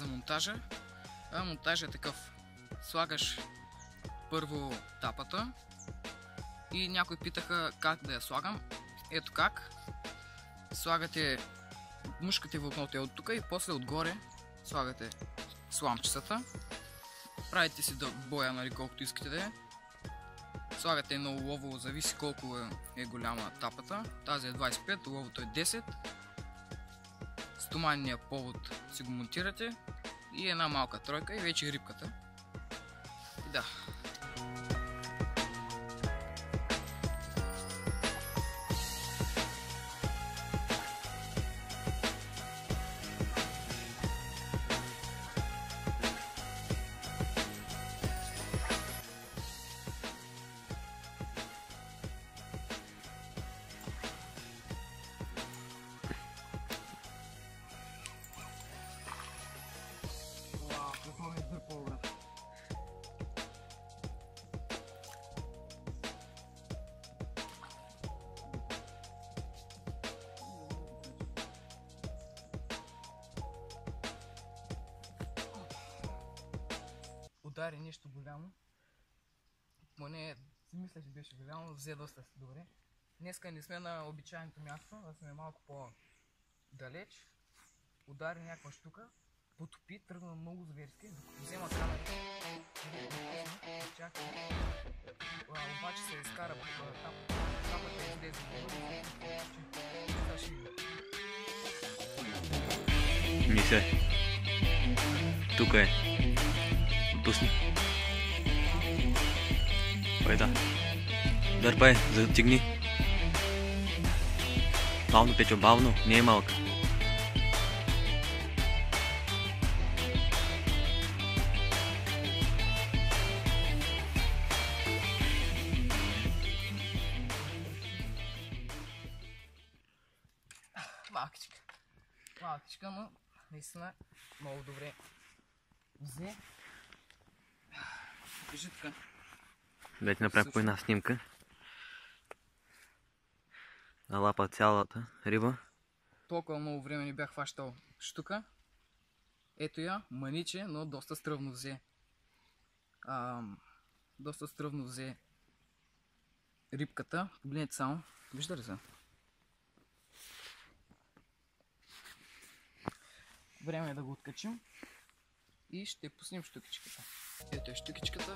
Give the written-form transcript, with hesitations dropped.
за монтажа. Монтажът е такъв. Слагаш първо тапата и някои питаха как да я слагам. Ето как. Слагате, мушкате влакното от тук и после отгоре слагате сламчицата. Правите си боя, нали, колкото искате да е. Слагате едно олово, зависи колко е голяма тапата. Тази е 25, оловото е 10. Стоманния повод си го монтирате и една малка тройка и вече рибката. И да. Удари нещо голямо. Поне си мисля, че беше голямо, взе доста добре. Днеска не сме на обичайното място, а сме малко по-далеч. Удари някаква штука, потопи, тръгна много зверски, докато взема камерата. Обаче се изкара тапата и излезе. Мисля, тук е. Пусни. Ой, да. Дърпай, затигни. Бавно, Петю, бавно, не е малка. Малкичка. Малкичка, но наистина много добре взе. Покажи така. Да ти направя по една снимка. Налапа цялата риба. Толкова много време не бях хващал штука. Ето я, маниче, но доста стръвно взе. Доста стръвно взе рибката. Погледнете само. Вижда ли се? Време е да го откачим. И ще пуснем щукичката. Ето е щукичката.